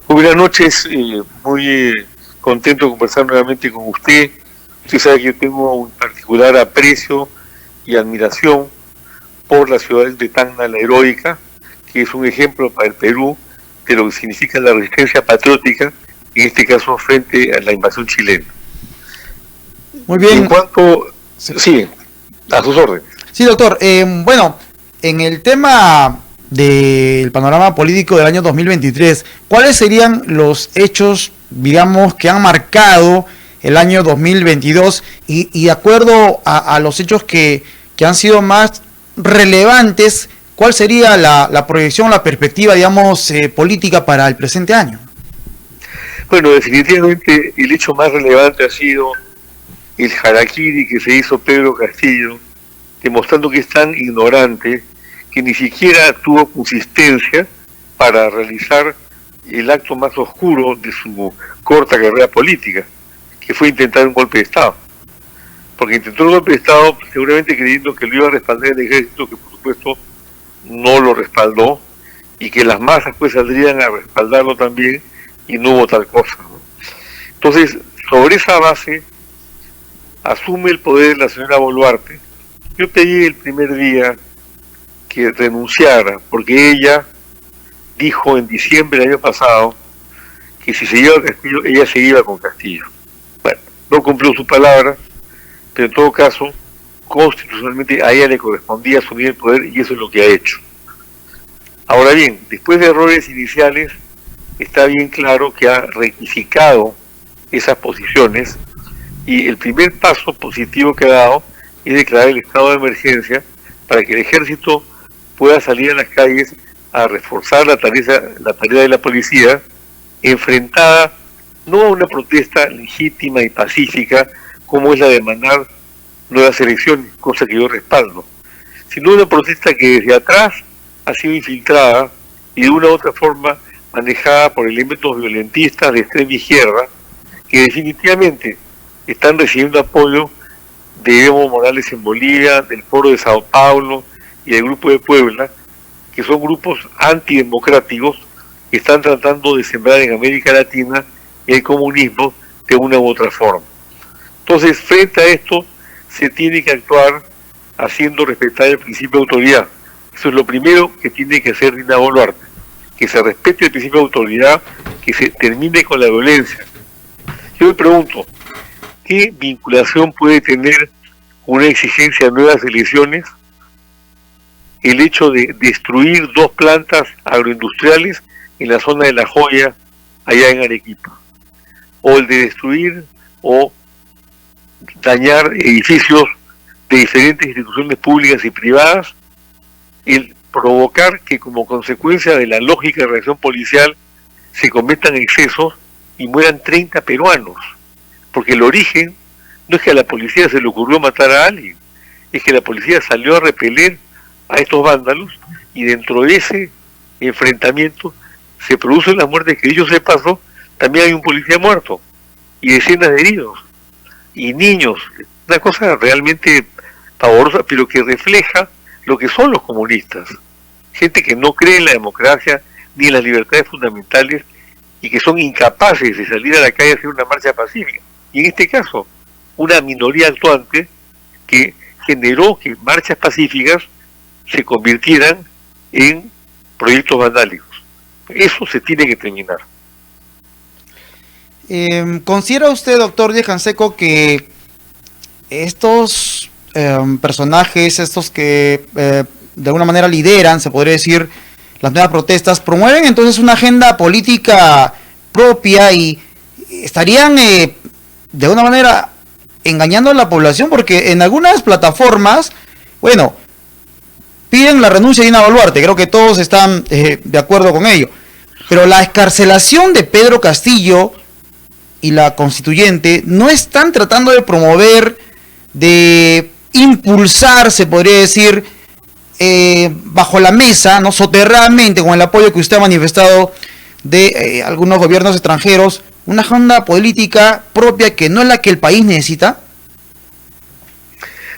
Buenas noches, muy contento de conversar nuevamente con usted. Usted sabe que yo tengo un particular aprecio y admiración por la ciudad de Tacna, la heroica, que es un ejemplo para el Perú de lo que significa la resistencia patriótica, en este caso frente a la invasión chilena. Muy bien. En cuanto, sí, a sus órdenes. Sí, doctor. Bueno, en el tema del panorama político del año 2023, ¿cuáles serían los hechos, digamos, que han marcado el año 2022 y de acuerdo a los hechos que han sido más relevantes, cuál sería la proyección, la perspectiva, digamos, política para el presente año? Bueno, definitivamente el hecho más relevante ha sido el harakiri que se hizo Pedro Castillo, demostrando que es tan ignorante que ni siquiera tuvo consistencia para realizar el acto más oscuro de su corta carrera política, que fue intentar un golpe de Estado. Porque intentó un golpe de Estado seguramente creyendo que lo iba a respaldar el ejército, que por supuesto no lo respaldó, y que las masas pues saldrían a respaldarlo también, y no hubo tal cosa, ¿no? Entonces, sobre esa base, asume el poder la señora Boluarte. Yo pedí el primer día que renunciara, porque ella dijo en diciembre del año pasado que si se iba a Castillo, ella se iba con Castillo. Bueno, no cumplió su palabra, pero en todo caso, constitucionalmente a ella le correspondía asumir el poder y eso es lo que ha hecho. Ahora bien, después de errores iniciales, está bien claro que ha rectificado esas posiciones y el primer paso positivo que ha dado es declarar el estado de emergencia para que el ejército pueda salir a las calles a reforzar la tarea de la policía, enfrentada no a una protesta legítima y pacífica como es la de demandar nuevas elecciones, cosa que yo respaldo, sino una protesta que desde atrás ha sido infiltrada y de una u otra forma manejada por elementos violentistas de extrema izquierda que definitivamente están recibiendo apoyo de Evo Morales en Bolivia, del Foro de Sao Paulo y del Grupo de Puebla, que son grupos antidemocráticos que están tratando de sembrar en América Latina el comunismo de una u otra forma. Entonces, frente a esto, se tiene que actuar haciendo respetar el principio de autoridad. Eso es lo primero que tiene que hacer Dina Boluarte, que se respete el principio de autoridad, que se termine con la violencia. Yo me pregunto, ¿qué vinculación puede tener una exigencia de nuevas elecciones el hecho de destruir 2 plantas agroindustriales en la zona de La Joya, allá en Arequipa? O el de destruir o dañar edificios de diferentes instituciones públicas y privadas, el provocar que como consecuencia de la lógica reacción policial se cometan excesos y mueran 30 peruanos. Porque el origen no es que a la policía se le ocurrió matar a alguien, es que la policía salió a repeler a estos vándalos y dentro de ese enfrentamiento se producen las muertes que dicho se pasó, también hay un policía muerto y decenas de heridos y niños, una cosa realmente pavorosa, pero que refleja lo que son los comunistas, gente que no cree en la democracia ni en las libertades fundamentales y que son incapaces de salir a la calle a hacer una marcha pacífica. Y en este caso, una minoría actuante que generó que marchas pacíficas se convirtieran en proyectos vandálicos. Eso se tiene que terminar. ¿Considera usted, doctor Díaz Canseco, que estos personajes, estos que de alguna manera lideran, se podría decir, las nuevas protestas, promueven entonces una agenda política propia y estarían de alguna manera engañando a la población? Porque en algunas plataformas, bueno, piden la renuncia de Dina Boluarte, creo que todos están de acuerdo con ello, pero la excarcelación de Pedro Castillo y la constituyente no están tratando de promover, de impulsar, se podría decir, bajo la mesa, no soterradamente, con el apoyo que usted ha manifestado de algunos gobiernos extranjeros, una agenda política propia que no es la que el país necesita?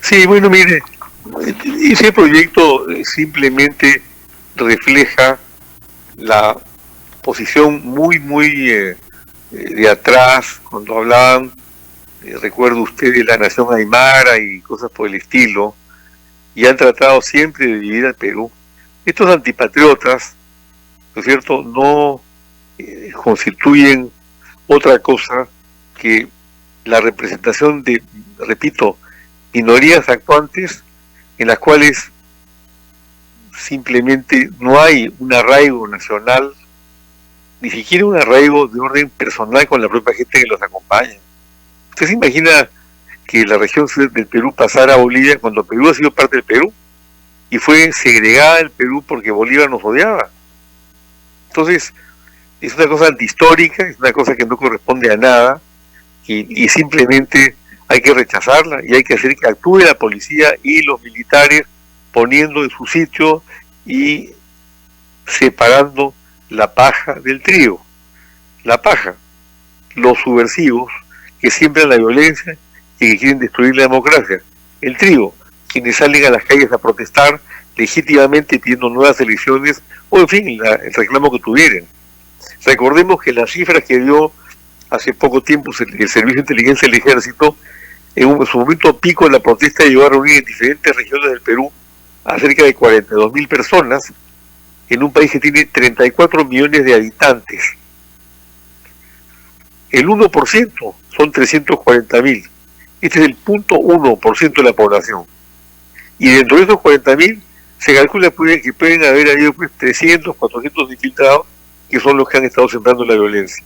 Sí, bueno, mire, ese proyecto simplemente refleja la posición muy de atrás, cuando hablaban, recuerdo usted, de la nación aymara y cosas por el estilo, y han tratado siempre de dividir al Perú. Estos antipatriotas, ¿no es cierto?, no constituyen otra cosa que la representación de, repito, minorías actuantes en las cuales simplemente no hay un arraigo nacional, ni siquiera un arraigo de orden personal con la propia gente que los acompaña. ¿Usted se imagina que la región sur del Perú pasara a Bolivia cuando Perú ha sido parte del Perú y fue segregada del Perú porque Bolívar nos odiaba? Entonces, es una cosa antihistórica, es una cosa que no corresponde a nada y simplemente hay que rechazarla y hay que hacer que actúe la policía y los militares poniendo en su sitio y separando la paja del trigo. La paja, los subversivos que siembran la violencia y que quieren destruir la democracia. El trigo, quienes salen a las calles a protestar legítimamente pidiendo nuevas elecciones o en fin, el reclamo que tuvieran. Recordemos que las cifras que dio hace poco tiempo el Servicio de Inteligencia del Ejército, en su momento pico de la protesta llegó a reunir en diferentes regiones del Perú a cerca de 42.000 personas en un país que tiene 34 millones de habitantes. El 1% son 340.000. Este es el 0.1% de la población. Y dentro de esos 40.000 se calcula que pueden haber habido 300, 400 infiltrados que son los que han estado sembrando la violencia.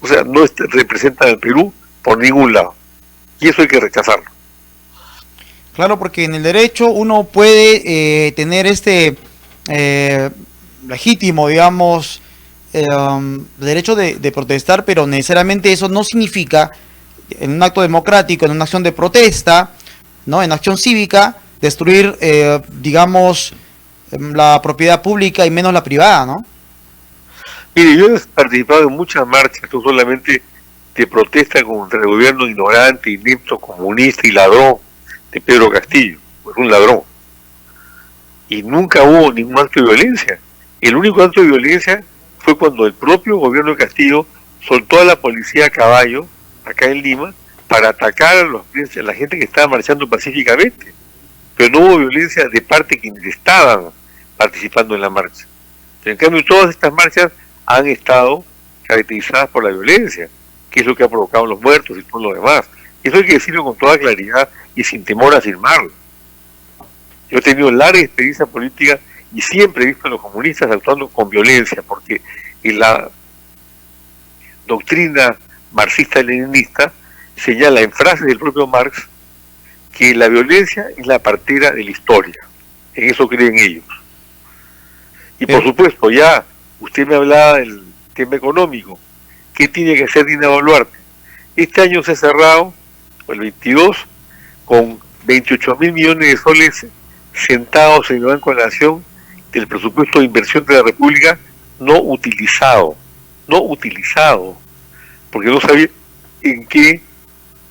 O sea, no representan al Perú por ningún lado. Y eso hay que rechazarlo. Claro, porque en el derecho uno puede tener legítimo, digamos, derecho de protestar, pero necesariamente eso no significa, en un acto democrático, en una acción de protesta, ¿no?, en acción cívica, destruir, digamos, la propiedad pública y menos la privada, ¿no? Mire, yo he participado en muchas marchas, no solamente de protesta contra el gobierno ignorante, inepto, comunista y ladrón de Pedro Castillo, pues un ladrón. Y nunca hubo ningún acto de violencia. El único acto de violencia fue cuando el propio gobierno de Castillo soltó a la policía a caballo, acá en Lima, para atacar a la gente que estaba marchando pacíficamente. Pero no hubo violencia de parte de quienes estaban participando en la marcha. Pero en cambio todas estas marchas han estado caracterizadas por la violencia, que es lo que ha provocado los muertos y todo lo demás. Eso hay que decirlo con toda claridad y sin temor a afirmarlo. Yo he tenido larga experiencia política y siempre he visto a los comunistas actuando con violencia, porque en la doctrina marxista-leninista señala en frases del propio Marx que la violencia es la partera de la historia. En eso creen ellos. Y por supuesto, ya usted me hablaba del tema económico. ¿Qué tiene que hacer Dina Boluarte? Este año se ha cerrado, el 22, con 28.000 millones de soles sentados en el Banco de la Nación del presupuesto de inversión de la República no utilizado, porque no sabía en qué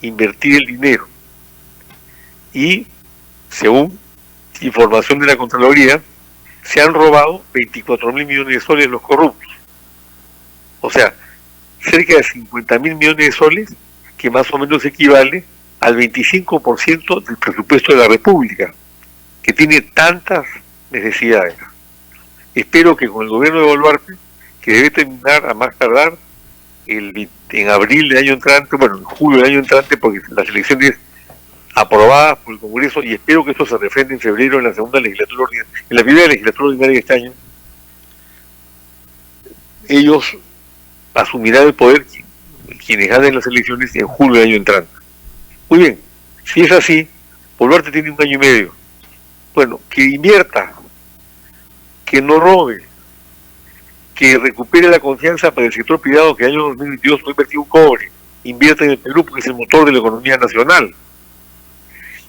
invertir el dinero. Y, según información de la Contraloría, se han robado 24.000 millones de soles los corruptos. O sea, cerca de 50.000 millones de soles, que más o menos equivale al 25% del presupuesto de la República, que tiene tantas necesidades. Espero que con el gobierno de Boluarte, que debe terminar a más tardar en abril del año entrante, bueno, en julio del año entrante, porque las elecciones aprobadas por el Congreso, y espero que esto se refrende en febrero en la segunda legislatura ordinaria, en la primera legislatura ordinaria de este año, ellos asumirán el poder quienes ganen las elecciones en julio del año entrante. Muy bien, si es así, Boluarte tiene 1 año y medio. Bueno, que invierta, que no robe, que recupere la confianza para el sector privado que en el año 2022 no invertido un cobre, invierta en el Perú porque es el motor de la economía nacional.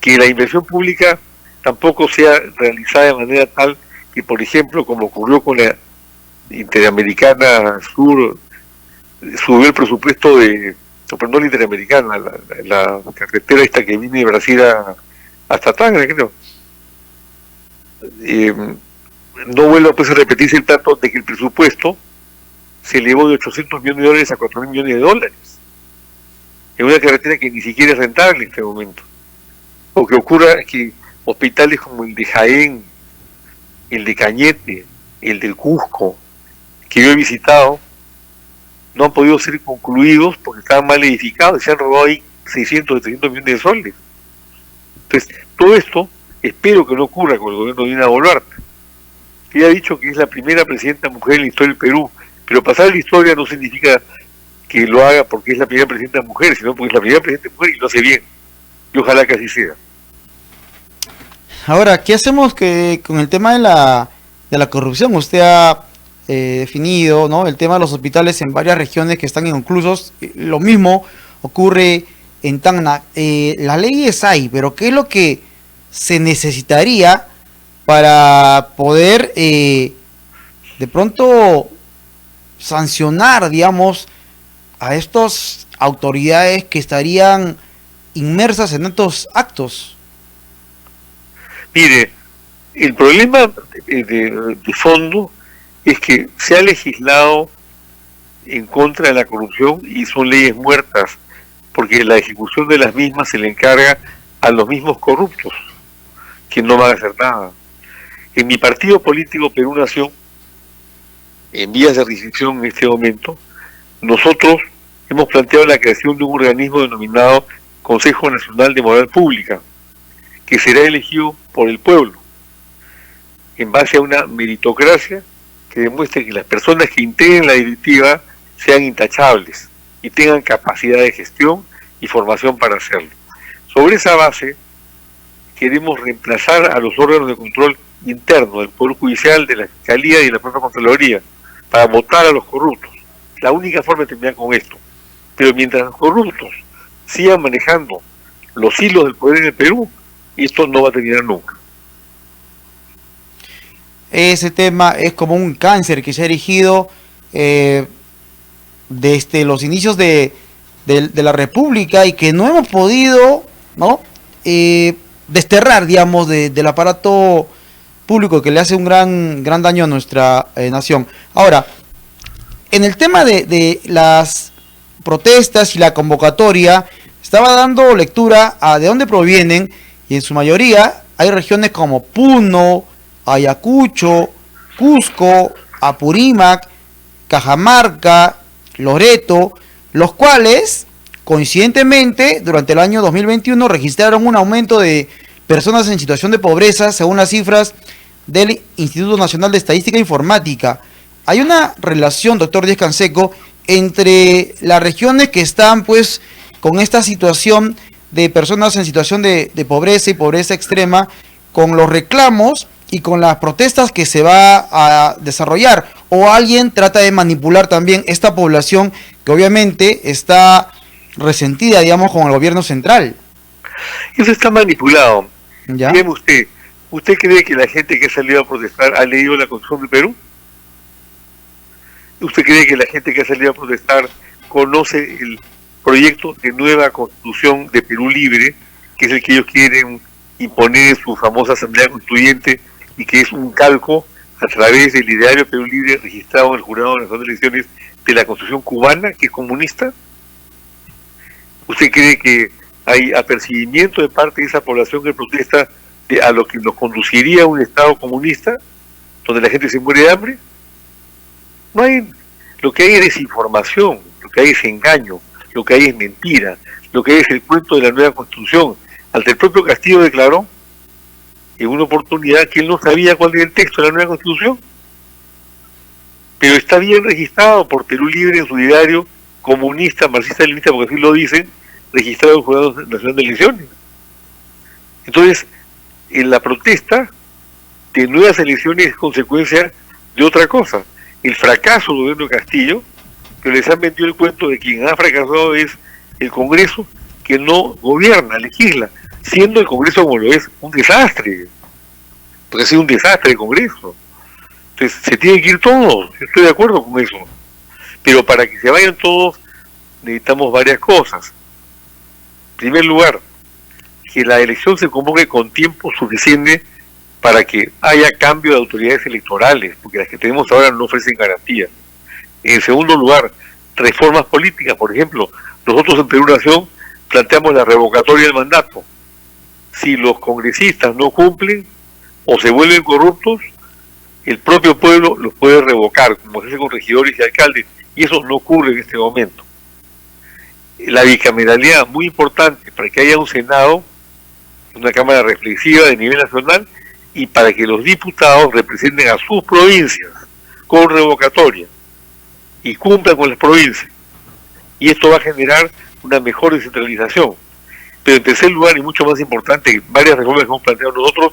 Que la inversión pública tampoco sea realizada de manera tal que, por ejemplo, como ocurrió con la Interamericana Sur, subió el presupuesto no la Interamericana, la carretera esta que viene de Brasil hasta Tacna, creo. No vuelva pues a repetirse el trato de que el presupuesto se elevó de 800 millones de dólares a 4.000 millones de dólares, en una carretera que ni siquiera es rentable en este momento. O que ocurra que hospitales como el de Jaén, el de Cañete, el del Cusco, que yo he visitado, no han podido ser concluidos porque estaban mal edificados y se han robado ahí 600 o 300 millones de soles. Entonces, todo esto espero que no ocurra con el gobierno de Dina Boluarte. Ella ha dicho que es la primera presidenta mujer en la historia del Perú, pero pasar la historia no significa que lo haga porque es la primera presidenta mujer, sino porque es la primera presidenta mujer y lo hace bien. Y ojalá que así sea. Ahora, ¿qué hacemos con el tema de la corrupción? Usted ha definido, ¿no?, el tema de los hospitales en varias regiones que están inconclusos. Lo mismo ocurre en Tacna. Las leyes hay, pero ¿qué es lo que se necesitaría para poder de pronto sancionar, digamos, a estas autoridades que estarían inmersas en estos actos? Mire, el problema de fondo es que se ha legislado en contra de la corrupción y son leyes muertas, porque la ejecución de las mismas se le encarga a los mismos corruptos, que no van a hacer nada. En mi partido político Perú Nación, en vías de rescisión en este momento, nosotros hemos planteado la creación de un organismo denominado Consejo Nacional de Moral Pública, que será elegido por el pueblo, en base a una meritocracia que demuestre que las personas que integren la directiva sean intachables y tengan capacidad de gestión y formación para hacerlo. Sobre esa base, queremos reemplazar a los órganos de control interno del Poder Judicial, de la Fiscalía y de la propia Contraloría, para votar a los corruptos. La única forma de terminar con esto. Pero mientras los corruptos sigan manejando los hilos del poder en el Perú, esto no va a terminar nunca. Ese tema es como un cáncer que se ha erigido desde los inicios de la República y que no hemos podido, ¿no?, desterrar, digamos, del aparato público, que le hace un gran daño a nuestra nación. Ahora, en el tema de las protestas y la convocatoria, estaba dando lectura a de dónde provienen, y en su mayoría hay regiones como Puno, Ayacucho, Cusco, Apurímac, Cajamarca, Loreto, los cuales coincidentemente durante el año 2021 registraron un aumento de personas en situación de pobreza según las cifras del Instituto Nacional de Estadística e Informática. Hay una relación, doctor Díaz-Canseco, entre las regiones que están pues con esta situación de personas en situación de pobreza y pobreza extrema, con los reclamos y con las protestas que se va a desarrollar, o alguien trata de manipular también esta población que obviamente está resentida, digamos, con el gobierno central. Eso está manipulado. ¿Ya? Dígame ¿usted cree que la gente que ha salido a protestar ha leído la Constitución de Perú? ¿Usted cree que la gente que ha salido a protestar conoce el proyecto de nueva Constitución de Perú Libre, que es el que ellos quieren imponer en su famosa Asamblea Constituyente y que es un calco a través del ideario Perú Libre registrado en el Jurado Nacional de Elecciones de la Constitución cubana, que es comunista? ¿Usted cree que hay apercibimiento de parte de esa población que protesta a lo que nos conduciría a un Estado comunista, donde la gente se muere de hambre? No hay. Lo que hay es desinformación, lo que hay es engaño, lo que hay es mentira, lo que hay es el cuento de la nueva Constitución. Hasta el propio Castillo declaró en una oportunidad que él no sabía cuál era el texto de la nueva Constitución, pero está bien registrado por Perú Libre en su diario comunista, marxista-leninista, porque así lo dicen, registrado en el Jurado Nacional de Elecciones. Entonces, en la protesta de nuevas elecciones es consecuencia de otra cosa, el fracaso del gobierno de Castillo, que les han vendido el cuento de quien ha fracasado es el Congreso, que no gobierna, legisla, siendo el Congreso como lo es un desastre, porque ha sido un desastre el Congreso. Entonces se tiene que ir todos, estoy de acuerdo con eso, pero para que se vayan todos necesitamos varias cosas. En primer lugar, que la elección se convoque con tiempo suficiente para que haya cambio de autoridades electorales, porque las que tenemos ahora no ofrecen garantía. En segundo lugar, reformas políticas. Por ejemplo, nosotros en Perú Nación planteamos la revocatoria del mandato. Si los congresistas no cumplen o se vuelven corruptos, el propio pueblo los puede revocar, como se hace con regidores y alcaldes, y eso no ocurre en este momento. La bicameralidad, muy importante para que haya un Senado, una Cámara reflexiva de nivel nacional, y para que los diputados representen a sus provincias con revocatoria y cumplan con las provincias. Y esto va a generar una mejor descentralización. Pero en tercer lugar, y mucho más importante, varias reformas que hemos planteado nosotros,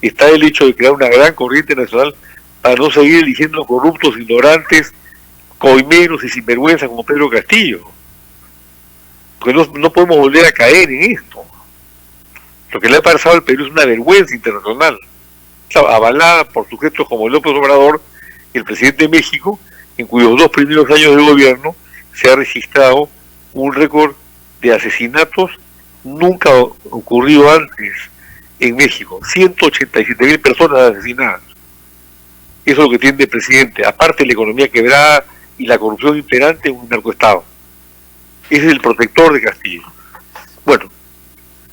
está el hecho de crear una gran corriente nacional para no seguir eligiendo corruptos, ignorantes, coimeros y sinvergüenza como Pedro Castillo. Porque no podemos volver a caer en esto. Lo que le ha pasado al Perú es una vergüenza internacional, avalada por sujetos como López Obrador, el presidente de México, en cuyos 2 primeros años de gobierno se ha registrado un récord de asesinatos nunca ocurrido antes en México. 187.000 personas asesinadas. Eso es lo que tiene el presidente, aparte de la economía quebrada y la corrupción imperante en un narcoestado. Ese es el protector de Castillo. Bueno,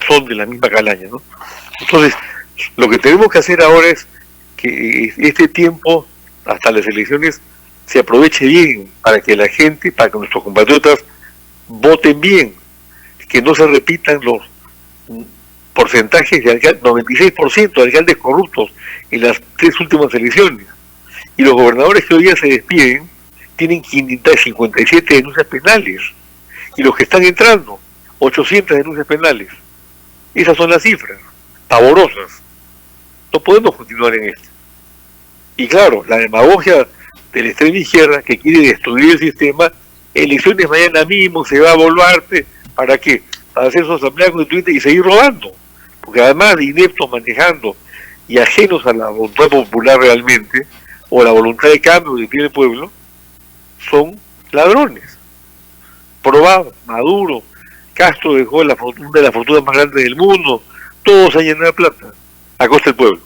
son de la misma calaña, ¿no? Entonces, lo que tenemos que hacer ahora es que este tiempo, hasta las elecciones, se aproveche bien para que la gente, para que nuestros compatriotas voten bien, que no se repitan los porcentajes de alcaldes, 96% de alcaldes corruptos en las 3 últimas elecciones. Y los gobernadores que hoy día se despiden tienen 557 denuncias penales. Y los que están entrando, 800 denuncias penales. Esas son las cifras, pavorosas. No podemos continuar en esto. Y claro, la demagogia de la extrema izquierda que quiere destruir el sistema, elecciones mañana mismo, se va a Boluarte, ¿para qué? Para hacer su asamblea constituyente y seguir robando. Porque además de ineptos manejando y ajenos a la voluntad popular realmente, o la voluntad de cambio que tiene el pueblo, son ladrones. Probado, Maduro, Castro dejó una de las fortunas más grandes del mundo, todos han llenado de plata, a costa del pueblo.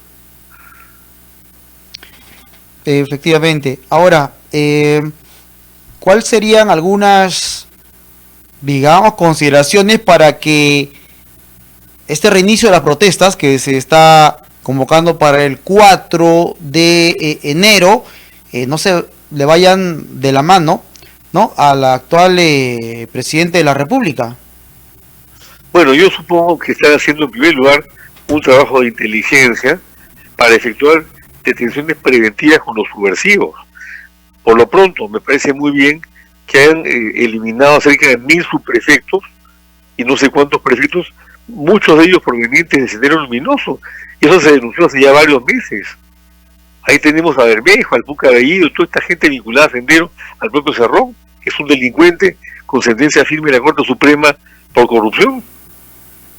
Efectivamente. Ahora, ¿cuáles serían algunas, digamos, consideraciones para que este reinicio de las protestas que se está convocando para el 4 de enero no se le vayan de la mano, ¿no?, al actual presidente de la República? Bueno, yo supongo que están haciendo en primer lugar un trabajo de inteligencia para efectuar detenciones preventivas con los subversivos. Por lo pronto, me parece muy bien que hayan eliminado cerca de 1000 subprefectos y no sé cuántos prefectos, muchos de ellos provenientes de Sendero Luminoso. Y eso se denunció hace ya varios meses. Ahí tenemos a Bermejo, al Puca Bellido, toda esta gente vinculada a Sendero, al propio Cerrón, que es un delincuente con sentencia firme de la Corte Suprema por corrupción.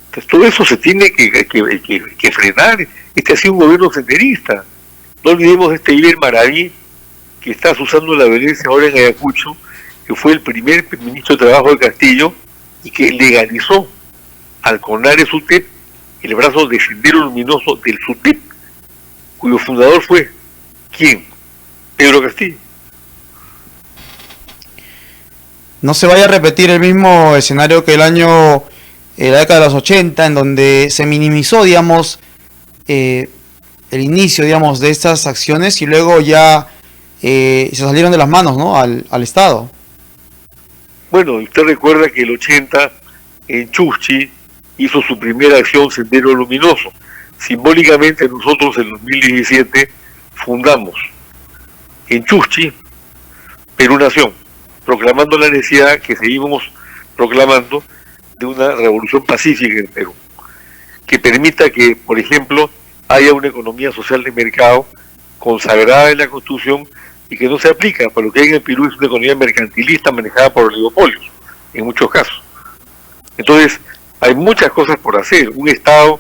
Entonces todo eso se tiene que frenar. Este ha sido un gobierno senderista. No olvidemos este Iber Maraví, que está usando la violencia ahora en Ayacucho, que fue el primer ministro de Trabajo de Castillo y que legalizó al CONARE SUTEP el brazo de Sendero Luminoso del SUTEP, cuyo fundador fue, ¿quién? Pedro Castillo. No se vaya a repetir el mismo escenario que la década de los 80, en donde se minimizó, digamos, el inicio, digamos, de estas acciones y luego ya se salieron de las manos, ¿no?, al Estado. Bueno, usted recuerda que el 80 en Chuschi hizo su primera acción Sendero Luminoso. Simbólicamente nosotros en 2017 fundamos en Chuschi Perú Nación, proclamando la necesidad que seguimos proclamando de una revolución pacífica en Perú, que permita que, por ejemplo, haya una economía social de mercado consagrada en la Constitución y que no se aplica, para lo que hay en el Perú es una economía mercantilista manejada por oligopolios, en muchos casos. Entonces, hay muchas cosas por hacer. Un Estado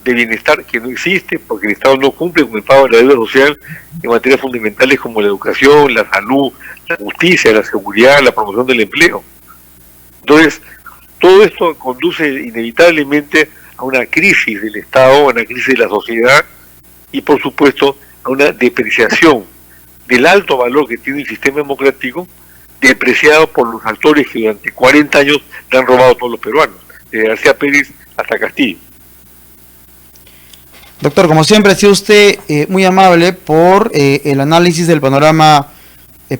de bienestar que no existe, porque el Estado no cumple con el pago de la deuda social en materias fundamentales como la educación, la salud, la justicia, la seguridad, la promoción del empleo. Entonces, todo esto conduce inevitablemente a una crisis del Estado, a una crisis de la sociedad y, por supuesto, a una depreciación del alto valor que tiene el sistema democrático, depreciado por los actores que durante 40 años le han robado a todos los peruanos, desde García Pérez hasta Castillo. Doctor, como siempre ha sido usted muy amable por el análisis del panorama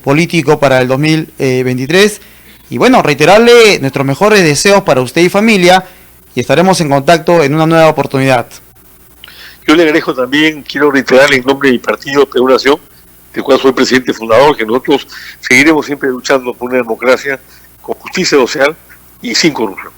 político para el 2023 y bueno, reiterarle nuestros mejores deseos para usted y familia y estaremos en contacto en una nueva oportunidad. Yo le agradezco también, quiero reiterarle en nombre de mi partido Perú Nación, del cual soy presidente fundador, que nosotros seguiremos siempre luchando por una democracia con justicia social y sin corrupción.